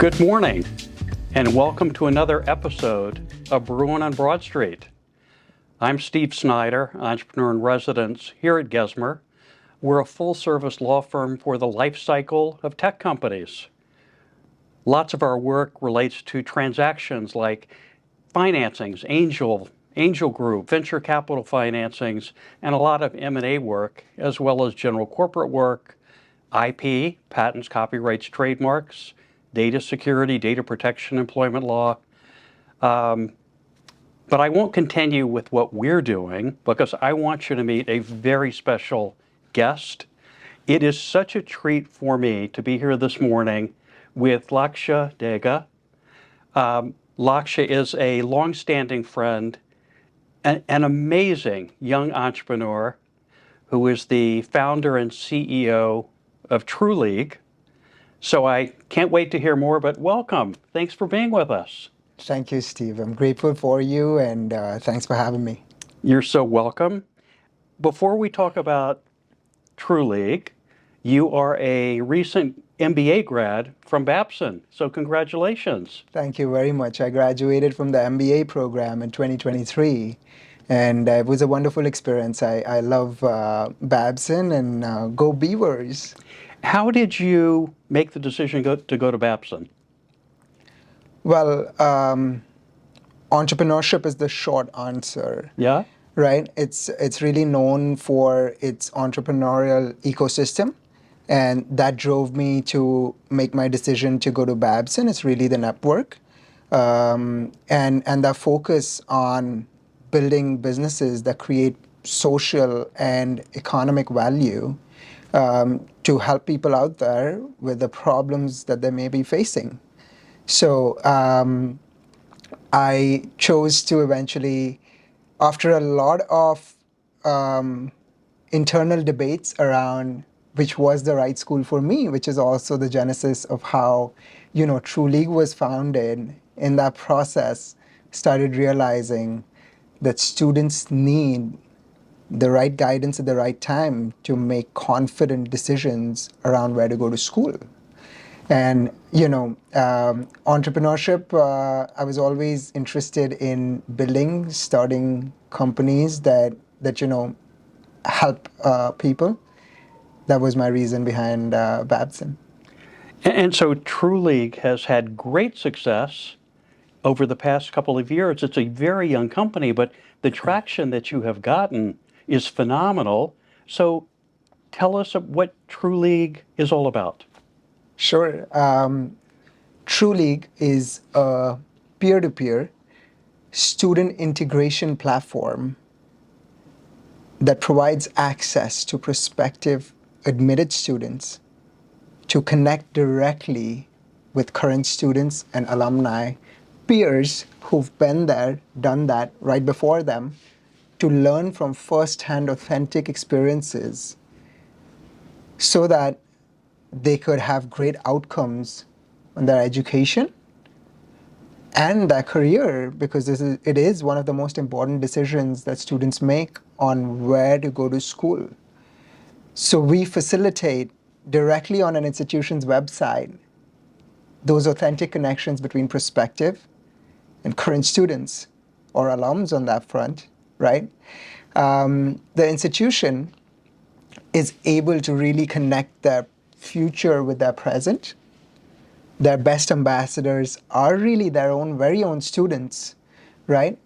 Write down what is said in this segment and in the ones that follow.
Good morning, and welcome to another episode of Brewin on Broad Street. I'm Steve Snyder, entrepreneur in residence here at Gesmer. We're a full-service law firm for the life cycle of tech companies. Lots of our work relates to transactions like financings, angel group, venture capital financings, and a lot of M&A work, as well as general corporate work, IP, patents, copyrights, trademarks, data security, data protection, employment law. But I won't continue with what we're doing because I want you to meet a very special guest. It is such a treat for me to be here this morning with Lakshya Daga. Lakshya is a longstanding friend, an amazing young entrepreneur who is the founder and CEO of TruLeague. So I can't wait to hear more, but welcome. Thanks for being with us. Thank you, Steve. I'm grateful for you, and thanks for having me. You're so welcome. Before we talk about TruLeague, you are a recent MBA grad from Babson, so congratulations. Thank you very much. I graduated from the MBA program in 2023, and it was a wonderful experience. I love Babson and go Beavers. How did you make the decision to go to Babson? Well, entrepreneurship is the short answer. Yeah? Right? It's really known for its entrepreneurial ecosystem, and that drove me to make my decision to go to Babson. It's really the network, and that focus on building businesses that create social and economic value to help people out there with the problems that they may be facing. So I chose to eventually, after a lot of internal debates around which was the right school for me, which is also the genesis of how, TruLeague was founded. In that process, started realizing that students need the right guidance at the right time to make confident decisions around where to go to school. And, entrepreneurship, I was always interested in building, starting companies that help people. That was my reason behind Babson. And so TruLeague has had great success over the past couple of years. It's a very young company, but the traction that you have gotten is phenomenal. So tell us what TruLeague is all about. Sure. TruLeague is a peer-to-peer student integration platform that provides access to prospective admitted students to connect directly with current students and alumni, peers who've been there, done that right before them, to learn from first-hand authentic experiences so that they could have great outcomes on their education and their career, because it is one of the most important decisions that students make on where to go to school. So we facilitate directly on an institution's website those authentic connections between prospective and current students or alums on that front, right? The institution is able to really connect their future with their present. Their best ambassadors are really their very own students, right?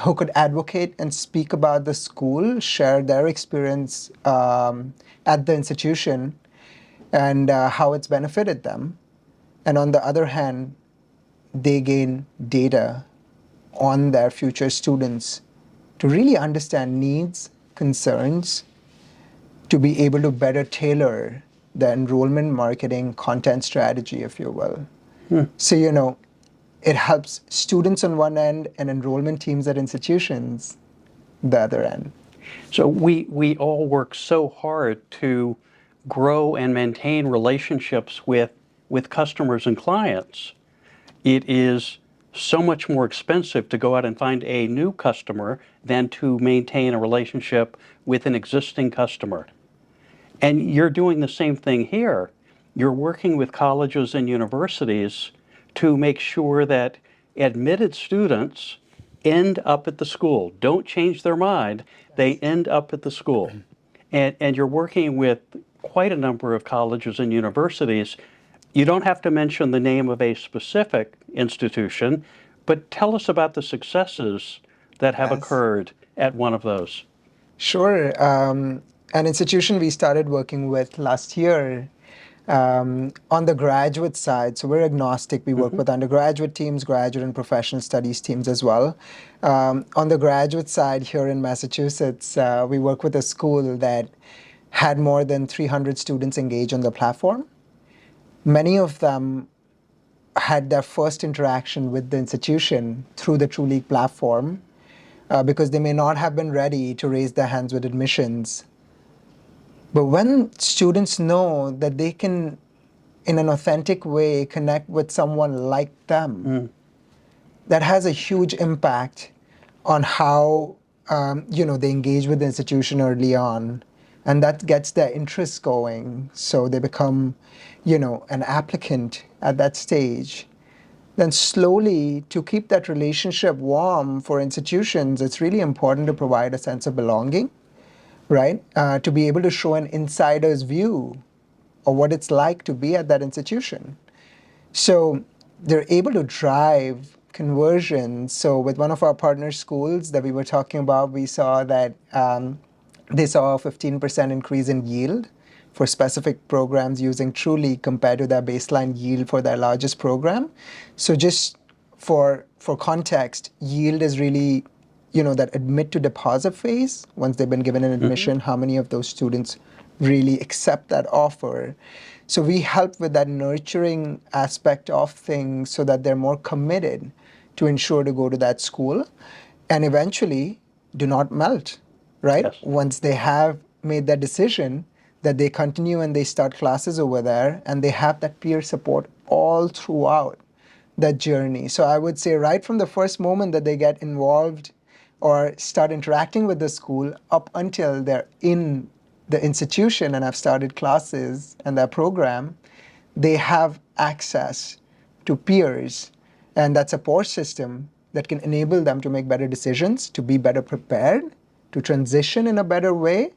Who could advocate and speak about the school, share their experience at the institution and how it's benefited them. And on the other hand, they gain data on their future students to really understand needs, concerns, to be able to better tailor the enrollment marketing content strategy, if you will. So, it helps students on one end and enrollment teams at institutions the other end. So we all work so hard to grow and maintain relationships with customers and clients. It is so much more expensive to go out and find a new customer than to maintain a relationship with an existing customer. And you're doing the same thing here. you're working with colleges and universities to make sure that admitted students end up at the school. Don't change their mind. They end up at the school. And you're working with quite a number of colleges and universities. You don't have to mention the name of a specific institution, but tell us about the successes that have Yes. occurred at one of those. Sure. An institution we started working with last year on the graduate side. So we're agnostic. We work Mhm. with undergraduate teams, graduate and professional studies teams as well. On the graduate side here in Massachusetts, we work with a school that had more than 300 students engage on the platform. Many of them had their first interaction with the institution through the TruLeague platform because they may not have been ready to raise their hands with admissions. But when students know that they can, in an authentic way, connect with someone like them, that has a huge impact on how they engage with the institution early on, and that gets their interest going. So they become, an applicant at that stage. Then slowly, to keep that relationship warm for institutions, it's really important to provide a sense of belonging, right? To be able to show an insider's view of what it's like to be at that institution. So they're able to drive conversions. So with one of our partner schools that we were talking about, we saw that they saw a 15% increase in yield for specific programs using TruLeague compared to their baseline yield for their largest program. So just for context, yield is really, that admit to deposit phase. Once they've been given an admission, how many of those students really accept that offer? So we help with that nurturing aspect of things so that they're more committed to ensure to go to that school and eventually do not melt, right? Yes. Once they have made that decision, that they continue and they start classes over there and they have that peer support all throughout that journey. So I would say right from the first moment that they get involved or start interacting with the school up until they're in the institution and have started classes and their program, they have access to peers and that support system that can enable them to make better decisions, to be better prepared, to transition in a better way,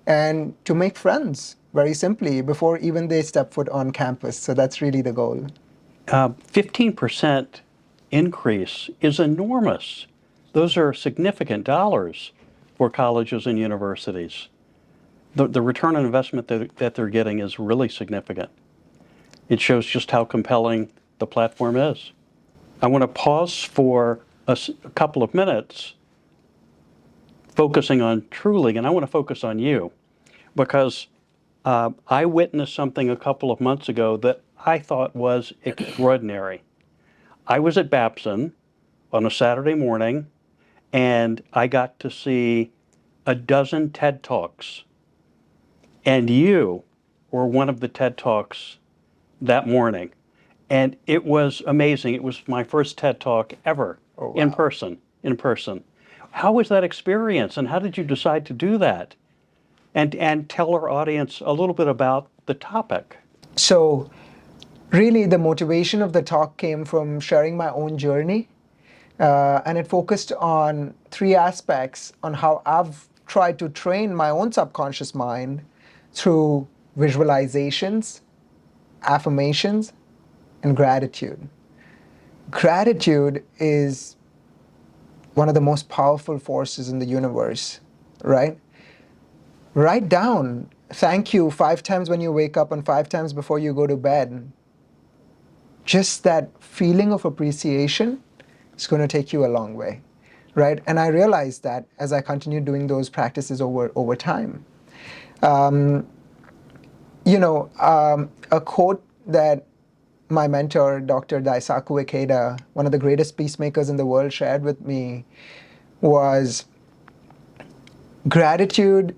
and to make friends very simply before even they step foot on campus. So that's really the goal. 15% increase is enormous. Those are significant dollars for colleges and universities. The return on investment that they're getting is really significant. It shows just how compelling the platform is. I want to pause for a couple of minutes focusing on TruLeague, and I want to focus on you because I witnessed something a couple of months ago that I thought was extraordinary. I was at Babson on a Saturday morning, and I got to see a dozen TED Talks. And you were one of the TED Talks that morning. And it was amazing. It was my first TED Talk ever Oh, in wow. person, in person. How was that experience, and how did you decide to do that? And tell our audience a little bit about the topic. So, really, the motivation of the talk came from sharing my own journey. And it focused on three aspects on how I've tried to train my own subconscious mind through visualizations, affirmations, and gratitude. Gratitude is one of the most powerful forces in the universe, right? Write down thank you 5 times when you wake up and 5 times before you go to bed. Just that feeling of appreciation is going to take you a long way, right? And I realized that as I continued doing those practices over time. Um, a quote that my mentor, Dr. Daisaku Ikeda, one of the greatest peacemakers in the world, shared with me was gratitude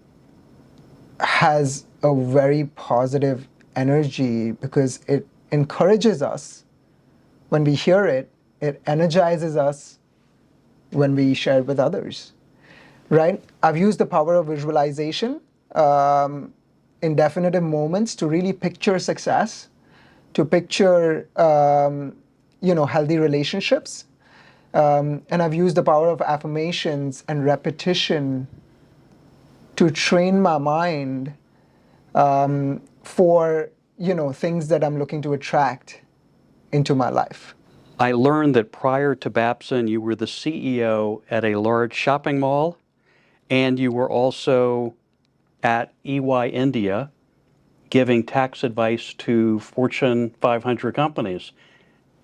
has a very positive energy because it encourages us when we hear it, it energizes us when we share it with others, right? I've used the power of visualization in definitive moments to really picture success, to picture healthy relationships. And I've used the power of affirmations and repetition to train my mind for things that I'm looking to attract into my life. I learned that prior to Babson, you were the CEO at a large shopping mall, and you were also at EY India giving tax advice to Fortune 500 companies.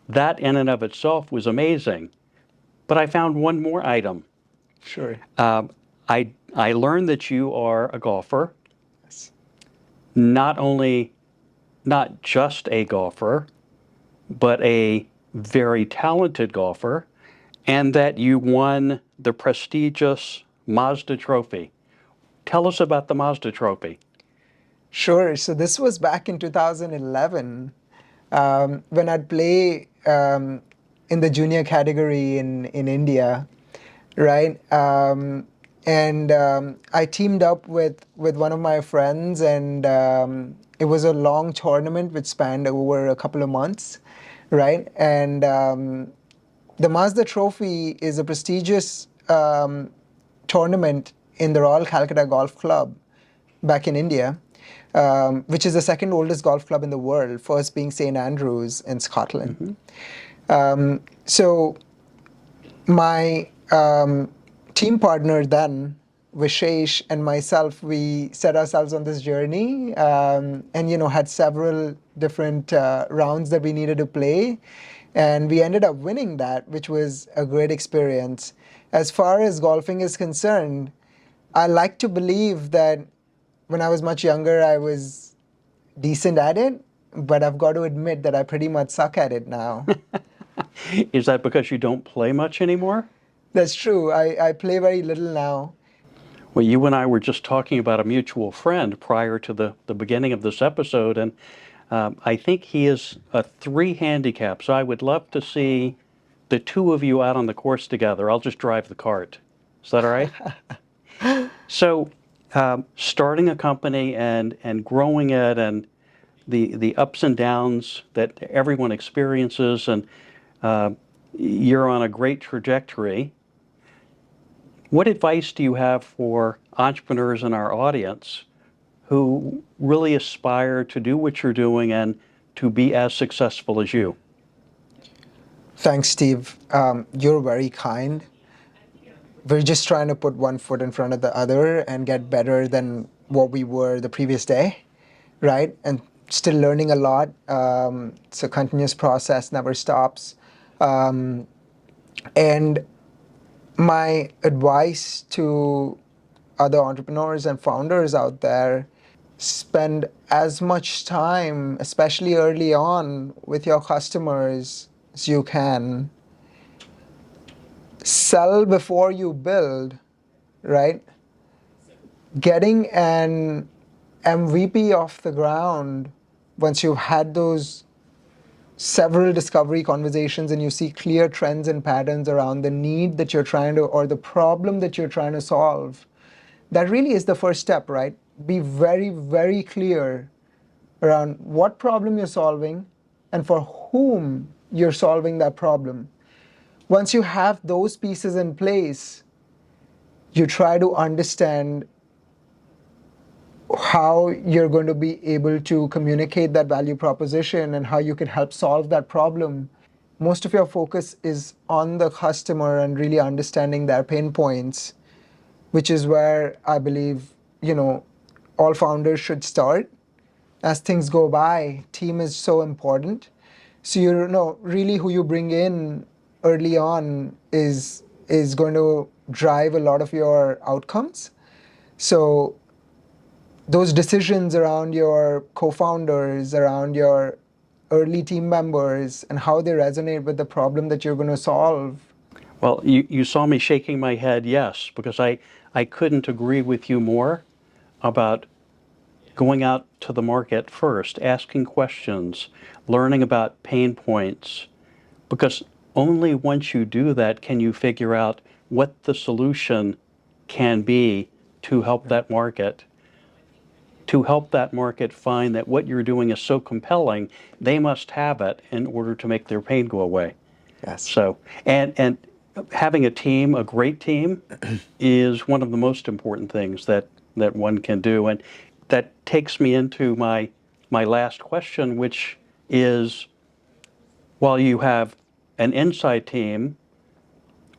That in and of itself was amazing. But I found one more item. Sure. I learned that you are a golfer, Yes. not just a golfer, but a very talented golfer, and that you won the prestigious Mazda Trophy. Tell us about the Mazda Trophy. Sure. So this was back in 2011 when I'd play in the junior category in India, right? And I teamed up with one of my friends, and it was a long tournament which spanned over a couple of months, right? And the Mazda Trophy is a prestigious tournament in the Royal Calcutta Golf Club back in India, which is the second oldest golf club in the world, first being St. Andrews in Scotland. So my team partner then, Vishesh, and myself, we set ourselves on this journey and had several different rounds that we needed to play. And we ended up winning that, which was a great experience. As far as golfing is concerned, I like to believe that when I was much younger, I was decent at it, but I've got to admit that I pretty much suck at it now. Is that because you don't play much anymore? That's true. I play very little now. Well, you and I were just talking about a mutual friend prior to the beginning of this episode, and I think he is a 3 handicap, so I would love to see the two of you out on the course together. I'll just drive the cart. Is that all right? So, starting a company and growing it, and the ups and downs that everyone experiences, and you're on a great trajectory. What advice do you have for entrepreneurs in our audience who really aspire to do what you're doing and to be as successful as you? Thanks, Steve. You're very kind. We're just trying to put one foot in front of the other and get better than what we were the previous day, right? And still learning a lot. It's a continuous process, never stops. And my advice to other entrepreneurs and founders out there: spend as much time, especially early on, with your customers as you can. Sell before you build, right? Getting an MVP off the ground once you've had those several discovery conversations and you see clear trends and patterns around the need that you're trying to, or the problem that you're trying to solve, that really is the first step, right? Be very, very clear around what problem you're solving and for whom you're solving that problem. Once you have those pieces in place, you try to understand how you're going to be able to communicate that value proposition and how you can help solve that problem. Most of your focus is on the customer and really understanding their pain points, which is where I believe, all founders should start. As things go by, team is so important. So really who you bring in early on is going to drive a lot of your outcomes. So those decisions around your co-founders, around your early team members, and how they resonate with the problem that you're going to solve. Well, you saw me shaking my head yes, because I couldn't agree with you more about going out to the market first, asking questions, learning about pain points, because only once you do that can you figure out what the solution can be to help that market. to help that market find that what you're doing is so compelling, they must have it in order to make their pain go away. Yes. So, and having a team, a great team, is one of the most important things that one can do. And that takes me into my last question, which is, while you have an inside team,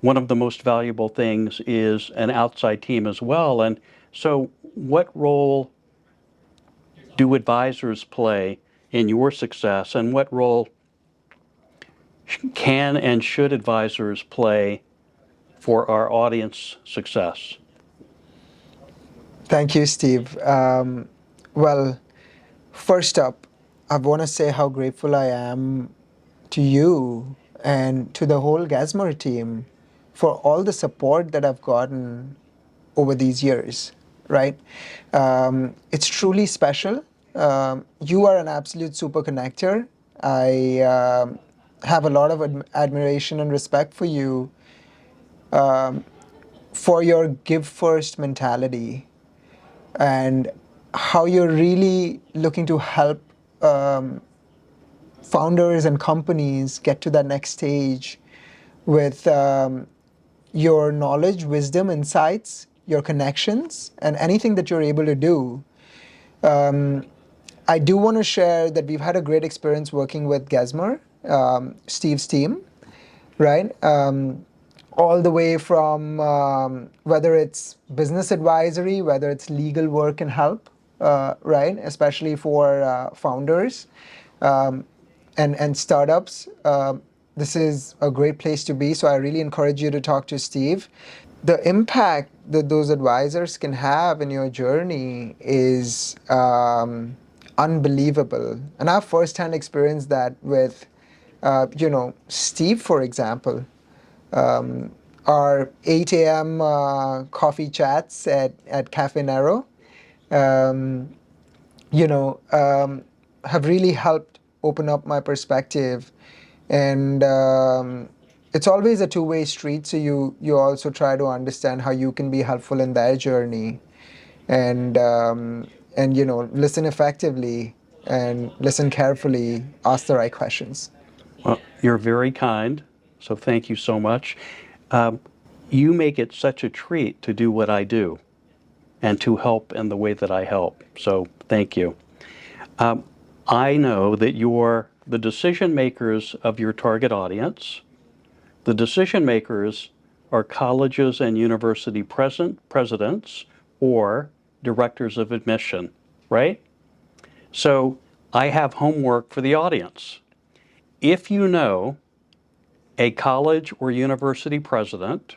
one of the most valuable things is an outside team as well. And so what role do advisors play in your success, and what role can and should advisors play for our audience success? Thank you, Steve. Well, first up, I want to say how grateful I am to you and to the whole Gesmer team for all the support that I've gotten over these years, right? It's truly special. You are an absolute super connector. I have a lot of admiration and respect for you for your give first mentality and how you're really looking to help founders and companies get to that next stage with your knowledge, wisdom, insights, your connections, and anything that you're able to do. I do want to share that we've had a great experience working with Gesmer, Steve's team, right? All the way from whether it's business advisory, whether it's legal work and help, right? Especially for founders and startups. This is a great place to be. So I really encourage you to talk to Steve. The impact that those advisors can have in your journey is unbelievable. And I've firsthand experienced that with, Steve, for example. Our 8 a.m. Coffee chats at Cafe Nero, have really helped open up my perspective. And it's always a two-way street. So you also try to understand how you can be helpful in their journey, and listen effectively and listen carefully, ask the right questions. Well, you're very kind, so thank you so much. You make it such a treat to do what I do and to help in the way that I help. So thank you. I know that you're the decision makers of your target audience. The decision makers are colleges and university presidents or directors of admission, right? So I have homework for the audience. If you know a college or university president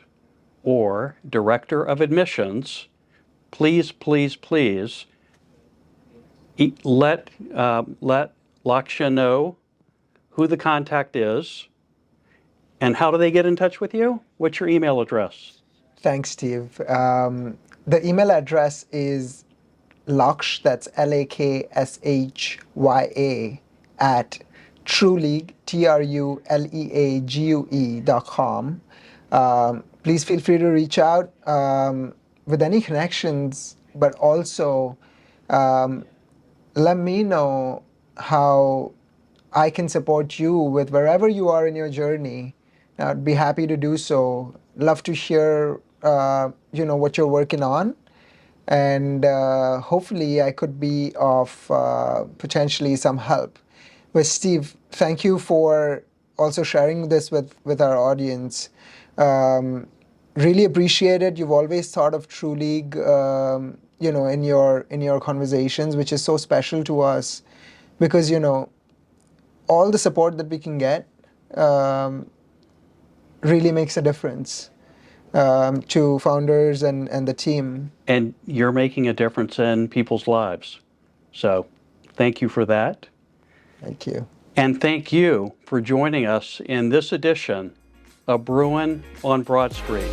or director of admissions, please, please, please let Lakshya know who the contact is. And how do they get in touch with you? What's your email address? Thanks, Steve. The email address is Laksh, that's LAKSHYA, at TruLeague, TRULEAGUE.com. Please feel free to reach out with any connections, but also let me know how I can support you with wherever you are in your journey. I'd be happy to do so. Love to hear, what you're working on, and hopefully I could be of potentially some help. But Steve, thank you for also sharing this with our audience. Really appreciate it. You've always thought of TruLeague, in your conversations, which is so special to us, because all the support that we can get really makes a difference to founders and the team. And you're making a difference in people's lives. So thank you for that. Thank you. And thank you for joining us in this edition of Brewin on Broad Street.